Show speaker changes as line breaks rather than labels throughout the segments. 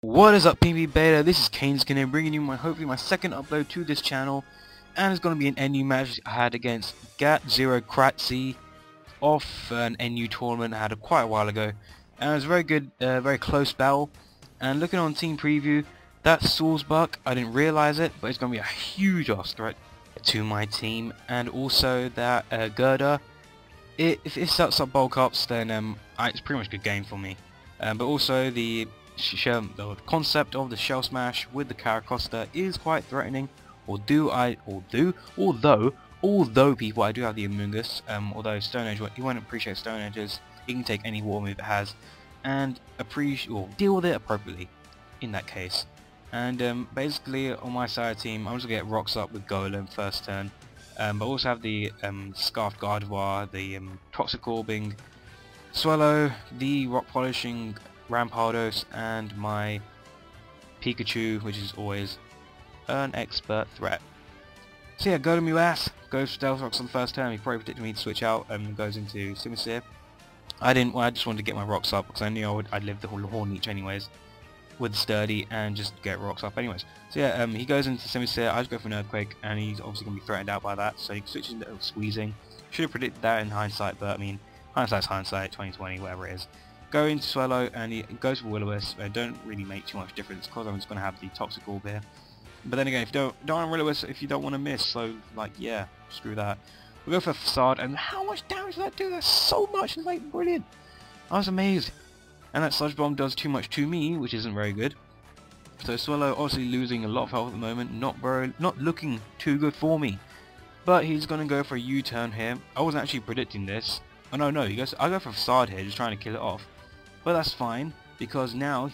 What is up, PMPBeta? This is Kaneziken here, bringing you hopefully my second upload to this channel, and it's going to be an NU match I had against gat0rcrazzi off an NU tournament I had quite a while ago, and it was a very good, very close battle. And looking on team preview, that Sawsbuck, I didn't realise it, but it's going to be a huge ass threat to my team, and also that Gerda. If it sets up bulk ups, then it's pretty much a good game for me. But also the concept of the Shell Smash with the gat0rcrazzi is quite threatening. Although people, I do have the Amoonguss. Although Stone Edge, you won't appreciate Stone Edges. He can take any water move it has, and deal with it appropriately. In that case, and basically on my side of the team, I'm just gonna get rocks up with Golem first turn. But also have the Scarfed Gardevoir, the Toxic Orbing, Swallow, the Rock Polishing Rampardos, and my Pikachu, which is always an expert threat. So yeah, Golem you ass, goes Stealth Rocks on the first turn. He probably predicted me to switch out and goes into Simisear. I didn't, I just wanted to get my rocks up because I knew I'd live the whole Horn-Leech anyways with Sturdy and just get rocks up anyways. So yeah, he goes into Simisear, I just go for an Earthquake, and he's obviously going to be threatened out by that, so he switches into Squeezing. Should have predicted that in hindsight, but I mean, hindsight's hindsight, 2020, whatever it is. Go into Swallow, and he goes for Will-O-Wisp. Don't really make too much difference, because I'm just going to have the Toxic Orb here. But then again, if you don't want Will-O-Wisp, if you don't want to miss, so like, yeah, screw that. We'll go for Facade, and how much damage does that do? That's so much, it's like brilliant. I was amazed. And that Sludge Bomb does too much to me, which isn't very good. So Swallow obviously losing a lot of health at the moment, not looking too good for me. But he's gonna go for a U-turn here. I wasn't actually predicting this. Oh no, I go for Facade here, just trying to kill it off. But that's fine, because now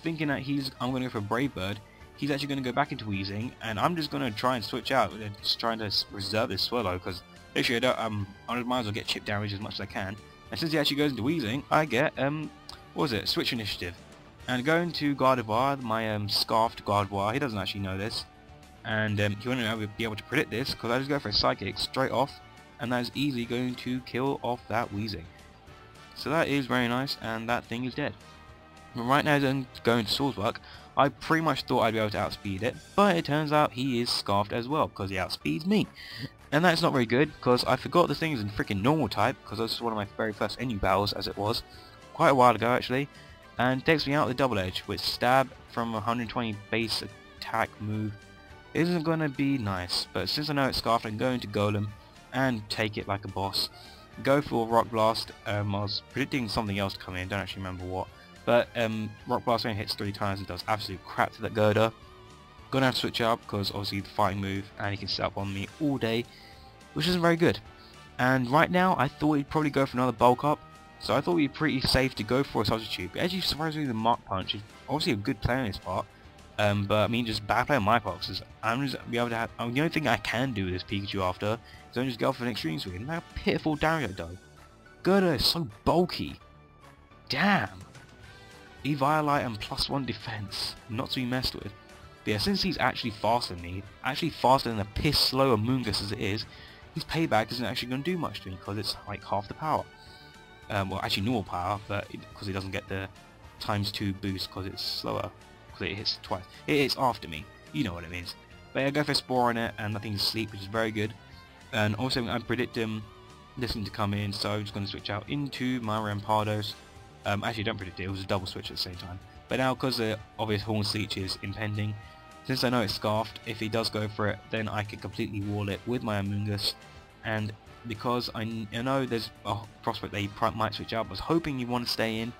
thinking that I'm gonna go for Brave Bird, he's actually gonna go back into Weezing, and I'm just gonna try and switch out, just trying to reserve this Swallow, because literally I might as well get chip damage as much as I can. And since he actually goes into Weezing, I get Switch Initiative. And going to Gardevoir, my Scarfed Gardevoir, he doesn't actually know this, and he won't be able to predict this, because I just go for a Psychic straight off, and that is easily going to kill off that Weezing. So that is very nice, and that thing is dead. But right now, then going to Sawsbuck, I pretty much thought I'd be able to outspeed it, but it turns out he is Scarfed as well, because he outspeeds me. And that's not very good, because I forgot the thing is in freaking normal type, because this was one of my very first NU battles, as it was, quite a while ago actually, and takes me out with Double Edge, which Stab from 120 base attack move isn't going to be nice, but since I know it's Scarfed, I can go into Golem and take it like a boss. Go for Rock Blast. I was predicting something else to come in, don't actually remember what, but Rock Blast only hits 3 times and does absolute crap to that Gerda. Gonna have to switch up because obviously the fighting move, and he can set up on me all day, which isn't very good. And right now I thought he'd probably go for another bulk up, so I thought it'd be pretty safe to go for a substitute. But actually, surprisingly, the Mach Punch is obviously a good play on his part, but I mean just bad play on my part, because I'm just be able to have. The only thing I can do with this Pikachu after is only just go for an Extreme Swing. And how pitiful damage it does. Gerda is so bulky. Damn. Eviolite and +1 defense, not to be messed with. But yeah, since he's actually faster than me, actually faster than a piss slow Amoonguss as it is, his payback isn't actually going to do much to me, because it's like half the power. Well, actually normal power, but because he doesn't get the ×2 boost because it's slower, because it hits twice. It hits after me, you know what it means. But yeah, I go for a Spore on it, and nothing's asleep, which is very good. And also I predict this one to come in, so I'm just going to switch out into my Rampardos. Actually don't predict it, it was a double switch at the same time. But now, because the obvious Horn-Leech is impending, since I know it's Scarfed, if he does go for it, then I can completely wall it with my Amoonguss. And because I know there's a prospect that he might switch out, I was hoping he want to stay in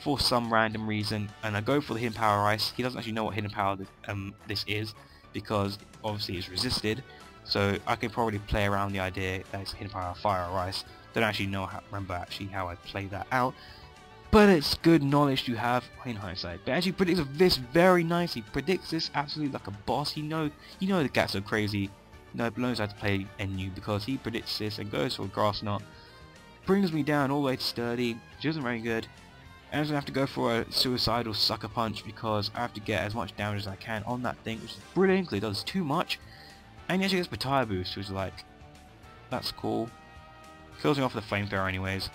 for some random reason, and I go for the Hidden Power Ice. He doesn't actually know what Hidden Power this is, because obviously it's resisted, so I can probably play around the idea that it's Hidden Power Fire or Ice. Don't actually remember how I played that out, but it's good knowledge to have in hindsight. But actually predicts this very nicely. Predicts this absolutely like a boss. You know the gat0rcrazzi knows how to play NU, because he predicts this and goes for Grass Knot. Brings me down all the way to Sturdy, which isn't very good. And I'm going to have to go for a Suicidal Sucker Punch, because I have to get as much damage as I can on that thing, which is brilliant because it does too much. And he actually gets Battire Boost, which is like, that's cool. Kills me off with the Flamethrower anyways.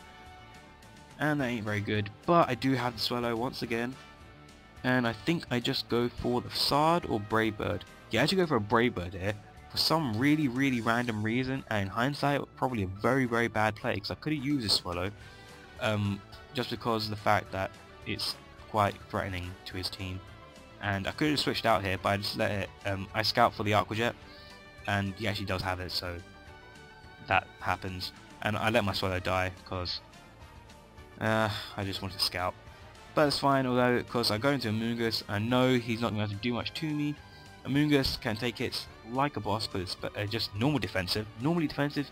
And that ain't very good, but I do have the Swallow once again. and I think I just go for the Facade or Brave Bird. Yeah, I should go for a Brave Bird here for some really random reason, and in hindsight probably a very bad play, because I could have used this Swallow just because of the fact that it's quite threatening to his team, and I could have switched out here, but I just let it, I scout for the Aqua Jet, and he actually does have it, so that happens, and I let my Swallow die because I just wanted to scout. But it's fine, although because I go into Amoonguss, I know he's not going to have to do much to me. Amoonguss can take hits like a boss, but it's just normally defensive, it's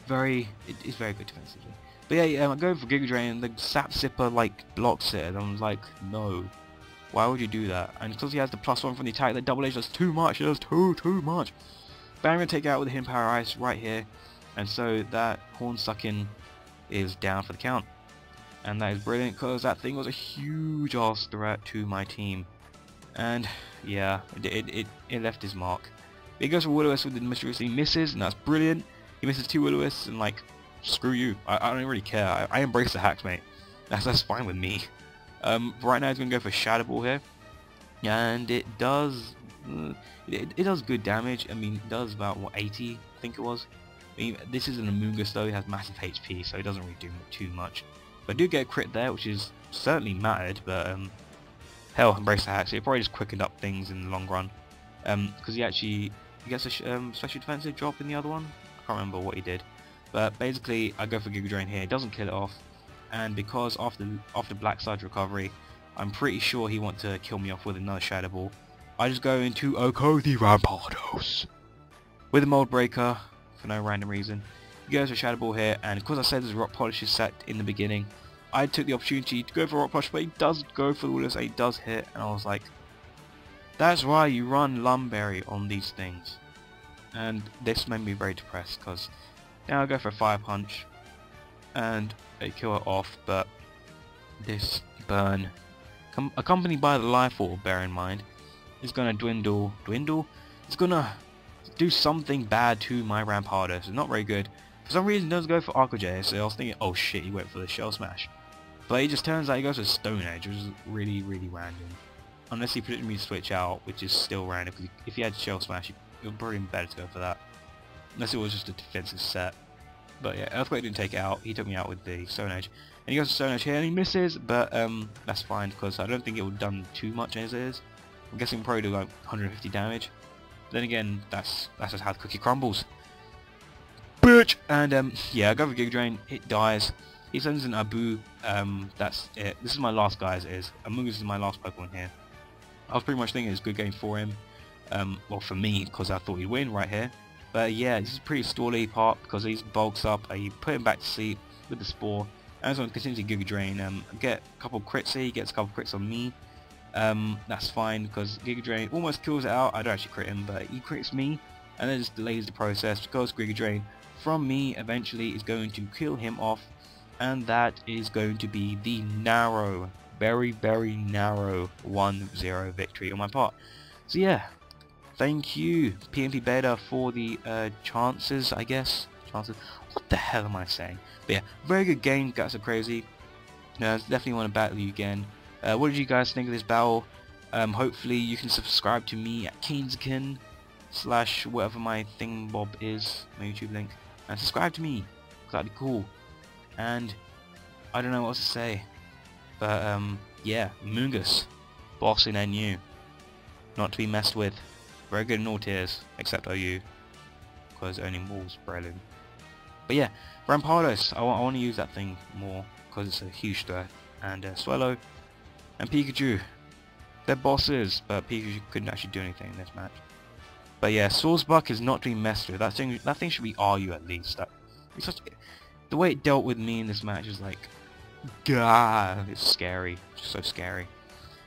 very good defensively. But yeah, I go for Giga Drain, and the Sap Sipper like blocks it, and I'm like, no, why would you do that? And because he has the +1 from the attack, that Double Edge does too much, it does too much. But I'm going to take it out with the Hidden Power Ice right here, and so that Horn Sucking is down for the count. And that is brilliant, because that thing was a huge ass threat to my team. And yeah, it left his mark. He goes for Will-O-Wisp with the Mischievous, he misses, and that's brilliant. He misses 2 Will-O-Wisps, and like, screw you. I don't really care. I embrace the hacks, mate. That's fine with me. Right now he's going to go for Shadow Ball here. And it does... it does good damage. I mean, it does about, what, 80, I think it was. I mean, this is an Amoonguss though, it has massive HP, so it doesn't really do too much. But I do get a crit there, which is certainly mattered, but hell, embrace the hacks. It probably just quickened up things in the long run. Because he gets a special defensive drop in the other one. I can't remember what he did. But basically, I go for Giga Drain here. It doesn't kill it off, and because after Black Side's recovery, I'm pretty sure he wants to kill me off with another Shadow Ball. I just go into Oko the Rampardos with a Mold Breaker for no random reason. He goes for Shadow Ball here, and because I said there's Rock Polish set in the beginning, I took the opportunity to go for Rock Polish, but he does go for the Willis, and he does hit, and I was like, that's why you run Lumberry on these things. And this made me very depressed, because now I go for a Fire Punch, and they kill it off, but this burn, accompanied by the Life Orb, bear in mind, is going to dwindle, it's going to do something bad to my Rampardos. It's not very good. For some reason it doesn't go for Aqua Jet, so I was thinking, oh shit, he went for the Shell Smash. But it just turns out he goes for Stone Edge, which is really random. Unless he predicted me to switch out, which is still random, because if he had Shell Smash, it would probably be better to go for that. Unless it was just a defensive set. But yeah, Earthquake didn't take it out, he took me out with the Stone Edge. And he goes for Stone Edge here, and he misses, but that's fine, because I don't think it would have done too much as it is. I'm guessing probably do like 150 damage. Then again, that's just how the cookie crumbles. Bitch! And yeah, I go for Giga Drain, it dies. He sends an Abu, that's it. This is my last guy as it is. Amoonguss is my last Pokemon here. I was pretty much thinking it was a good game for him. Well, for me, because I thought he'd win right here. But yeah, this is a pretty stally part, because he bulks up, you put him back to sleep with the Spore. And as I continue to Giga Drain, get a couple crits here, he gets a couple crits on me. That's fine, because Giga Drain almost kills it out. I don't actually crit him, but he crits me, and then just delays the process, because Giga Drain from me eventually is going to kill him off, and that is going to be the narrow, very narrow 1-0 victory on my part. So yeah, thank you PMPBeta for the chances, I guess. Chances. What the hell am I saying? But yeah, very good game, gat0rcrazzi. Definitely want to battle you again. What did you guys think of this battle? Hopefully you can subscribe to me at Kaneziken / whatever my thingbob is, my YouTube link, and subscribe to me, cause that'd be cool. And I don't know what else to say, but yeah, Amoonguss, boss in NU, not to be messed with. Very good in all tiers except OU, because only Maul's brilliant. But yeah, Rampardos, I want to use that thing more because it's a huge threat. And Swallow and Pikachu, they're bosses, but Pikachu couldn't actually do anything in this match. But yeah, Swordsbuck is not to be messed with. That thing should be RU at least. The way it dealt with me in this match is like, gah, it's scary, just so scary.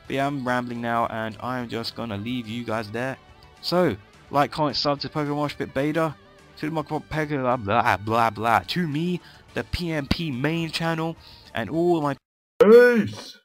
But yeah, I'm rambling now, and I'm just gonna leave you guys there. So, like, comment, sub to Pokemoshpitbeta, to the Pokemon blah blah, to me, the PMP main channel, and all my... Peace!